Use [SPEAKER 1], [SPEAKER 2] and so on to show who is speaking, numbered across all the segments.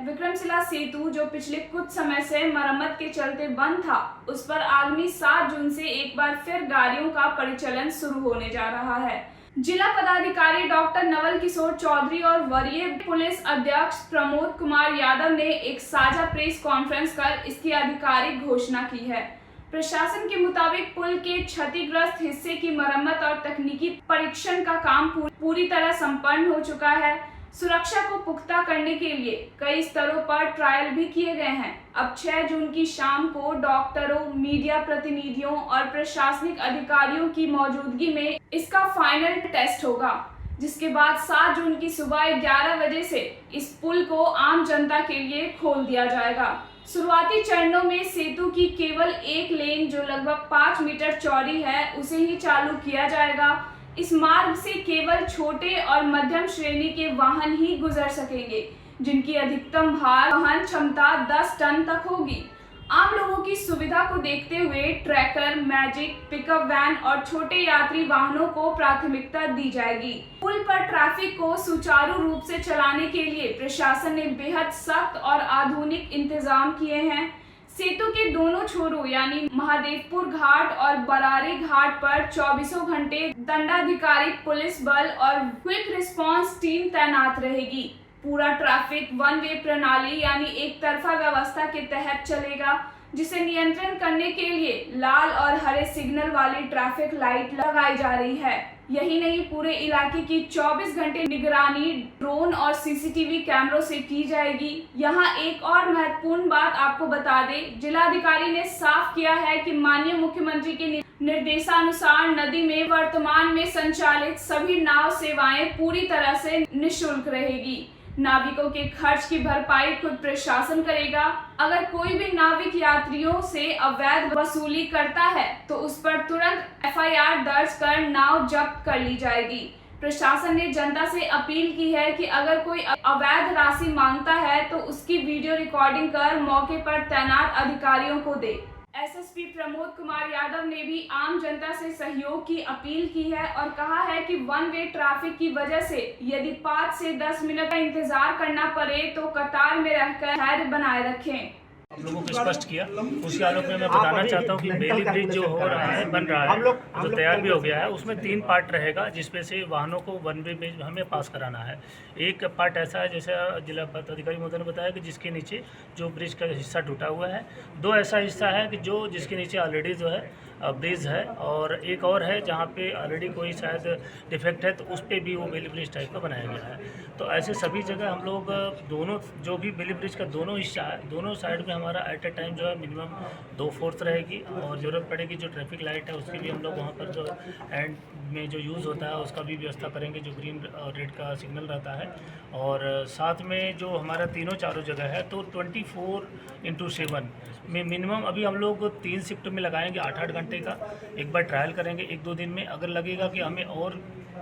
[SPEAKER 1] विक्रमशिला सेतु जो पिछले कुछ समय से मरम्मत के चलते बंद था, उस पर आगामी 7 जून से एक बार फिर गाड़ियों का परिचालन शुरू होने जा रहा है। जिला पदाधिकारी डॉक्टर नवल किशोर चौधरी और वरीय पुलिस अधीक्षक प्रमोद कुमार यादव ने एक साझा प्रेस कॉन्फ्रेंस कर इसकी आधिकारिक घोषणा की है। प्रशासन के मुताबिक पुल के क्षतिग्रस्त हिस्से की मरम्मत और तकनीकी परीक्षण का काम पूरी तरह संपन्न हो चुका है। सुरक्षा को पुख्ता करने के लिए कई स्तरों पर ट्रायल भी किए गए हैं। अब 6 जून की शाम को डॉक्टरों, मीडिया प्रतिनिधियों और प्रशासनिक अधिकारियों की मौजूदगी में इसका फाइनल टेस्ट होगा, जिसके बाद 7 जून की सुबह 11 बजे से इस पुल को आम जनता के लिए खोल दिया जाएगा। शुरुआती चरणों में सेतु की केवल एक लेन जो लगभग 5 मीटर चौड़ी है, उसे ही चालू किया जाएगा। इस मार्ग से केवल छोटे और मध्यम श्रेणी के वाहन ही गुजर सकेंगे, जिनकी अधिकतम भार वहन क्षमता 10 टन तक होगी। आम लोगों की सुविधा को देखते हुए ट्रैकर, मैजिक, पिकअप वैन और छोटे यात्री वाहनों को प्राथमिकता दी जाएगी। पुल पर ट्रैफिक को सुचारू रूप से चलाने के लिए प्रशासन ने बेहद सख्त और आधुनिक इंतजाम किए हैं। सेतु के दोनों छोरों यानी महादेवपुर घाट और बरारी घाट पर 24 घंटे दंडाधिकारी पुलिस बल और क्विक रिस्पांस टीम तैनात रहेगी। पूरा ट्रैफिक वन वे प्रणाली यानी एक तरफा व्यवस्था के तहत चलेगा, जिसे नियंत्रण करने के लिए लाल और हरे सिग्नल वाली ट्रैफिक लाइट लगाई जा रही है। यही नहीं, पूरे इलाके की 24 घंटे निगरानी ड्रोन और सीसीटीवी कैमरों से की जाएगी। यहाँ एक और महत्वपूर्ण बात आपको बता दें, जिलाधिकारी ने साफ किया है कि माननीय मुख्यमंत्री के निर्देशानुसार नदी में वर्तमान में संचालित सभी नाव सेवाएं पूरी तरह से निःशुल्क रहेगी। नाविकों के खर्च की भरपाई खुद प्रशासन करेगा। अगर कोई भी नाविक यात्रियों से अवैध वसूली करता है तो उस पर तुरंत एफआईआर दर्ज कर नाव जब्त कर ली जाएगी। प्रशासन ने जनता से अपील की है कि अगर कोई अवैध राशि मांगता है तो उसकी वीडियो रिकॉर्डिंग कर मौके पर तैनात अधिकारियों को दे। एसएसपी प्रमोद कुमार यादव ने भी आम जनता से सहयोग की अपील की है और कहा है कि वन वे ट्रैफिक की वजह से यदि 5 से 10 मिनट का इंतजार करना पड़े तो कतार में रहकर धैर्य बनाए रखें।
[SPEAKER 2] हम लोगों को स्पष्ट किया। उसके आलोक में मैं बताना चाहता हूँ कि बेली ब्रिज जो हो रहा है, बन रहा है, जो तैयार भी हो गया है, उसमें 3 पार्ट रहेगा, जिसमें से वाहनों को वन वे में हमें पास कराना है। एक पार्ट ऐसा है, जैसे जिला पदाधिकारी महोदय ने बताया, कि जिसके नीचे जो ब्रिज का हिस्सा टूटा हुआ है। 2 ऐसा हिस्सा है कि जिसके नीचे ऑलरेडी जो है ब्रिज है, और एक और है जहाँ पे ऑलरेडी कोई शायद डिफेक्ट है, तो उस पर भी वो बेली ब्रिज टाइप का बनाया गया है। तो ऐसे सभी जगह हम लोग दोनों जो भी बेली ब्रिज का दोनों हिस्सा है, दोनों साइड में हमारा एट ए टाइम जो है मिनिमम 2/4 रहेगी, और ज़रूरत पड़ेगी जो ट्रैफिक लाइट है उसकी भी हम लोग वहाँ पर जो एंड में जो यूज़ होता है उसका भी व्यवस्था करेंगे, जो ग्रीन और रेड का सिग्नल रहता है। और साथ में जो हमारा चारों जगह है, तो 24/7 में मिनिमम अभी हम लोग 3 शिफ्ट में लगाएंगे, 8-8 घंटे का। एक बार ट्रायल करेंगे 1-2 दिन में, अगर लगेगा कि हमें और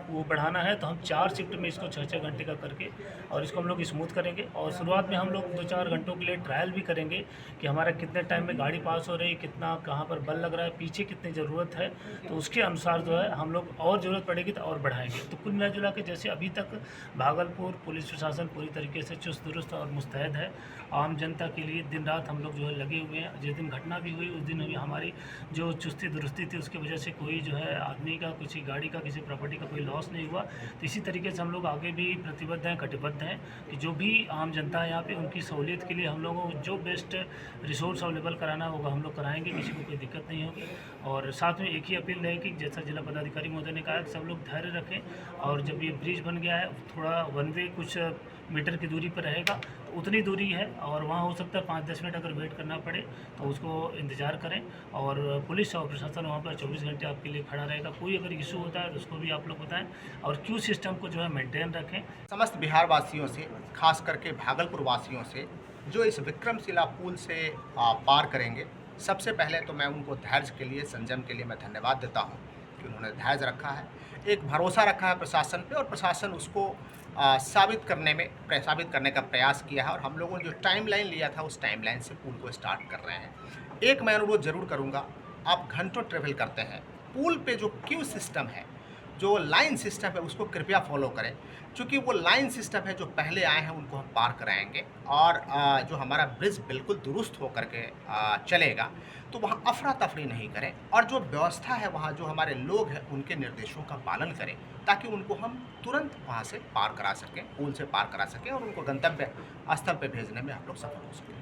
[SPEAKER 2] वो बढ़ाना है तो हम 4 शिफ्ट में इसको 6-6 घंटे का करके और इसको हम लोग स्मूथ करेंगे। और शुरुआत में हम लोग 2-4 घंटों के लिए ट्रायल भी करेंगे कि हमारा कितने टाइम में गाड़ी पास हो रही है, कितना कहाँ पर बल लग रहा है, पीछे कितनी ज़रूरत है, तो उसके अनुसार जो है हम लोग और ज़रूरत पड़ेगी तो और बढ़ाएंगे। तो कुल मिला जुला के जैसे अभी तक भागलपुर पुलिस प्रशासन पूरी तरीके से चुस्त दुरुस्त और मुस्तैद है। आम जनता के लिए दिन रात हम लोग जो है लगे हुए हैं। जिस दिन घटना भी हुई उस दिन अभी हमारी जो चुस्ती दुरुस्ती थी उसकी वजह से कोई जो है आदमी का, किसी गाड़ी का, किसी प्रॉपर्टी का कोई लॉस नहीं हुआ। तो इसी तरीके से हम लोग आगे भी प्रतिबद्ध हैं, कटिबद्ध हैं कि जो भी आम जनता है यहाँ पे उनकी सहूलियत के लिए हम लोगों को जो बेस्ट रिसोर्स अवेलेबल कराना होगा हम लोग कराएंगे, किसी को कोई दिक्कत नहीं होगी। और साथ में एक ही अपील रहेगी, जैसा जिला पदाधिकारी महोदय ने कहा, सब लोग धैर्य रखें। और जब ये ब्रिज बन गया है, थोड़ा वन वे कुछ मीटर की दूरी पर रहेगा, तो उतनी दूरी है, और वहाँ हो सकता है 5-10 मिनट अगर वेट करना पड़े तो उसको इंतज़ार करें। और पुलिस और प्रशासन वहाँ पर 24 घंटे आपके लिए खड़ा रहेगा। कोई अगर इशू होता है तो उसको भी आप लोग बताएं, और क्यू सिस्टम को जो है मेंटेन रखें।
[SPEAKER 3] समस्त बिहार वासियों से, खास करके भागलपुर वासियों से जो इस विक्रमशिला पुल से पार करेंगे, सबसे पहले तो मैं उनको धैर्य के लिए, संयम के लिए मैं धन्यवाद देता हूँ कि उन्होंने धैर्य रखा है, एक भरोसा रखा है प्रशासन पे, और प्रशासन उसको साबित करने का प्रयास किया है। और हम लोगों ने जो टाइमलाइन लिया था उस टाइमलाइन से पुल को स्टार्ट कर रहे हैं। एक मैं अनुरोध ज़रूर करूँगा, आप घंटों ट्रेवल करते हैं, पुल पे जो क्यू सिस्टम है जो लाइन सिस्टम है उसको कृपया फॉलो करें, क्योंकि वो लाइन सिस्टम है जो पहले आए हैं उनको हम पार कराएंगे और जो हमारा ब्रिज बिल्कुल दुरुस्त होकर के चलेगा, तो वहाँ अफरा तफरी नहीं करें और जो व्यवस्था है वहाँ जो हमारे लोग हैं उनके निर्देशों का पालन करें, ताकि उनको हम तुरंत वहाँ से पार करा सकें, पुल से पार करा सकें और उनको गंतव्य स्थल पर भेजने में आप लोग सफल हो सकें।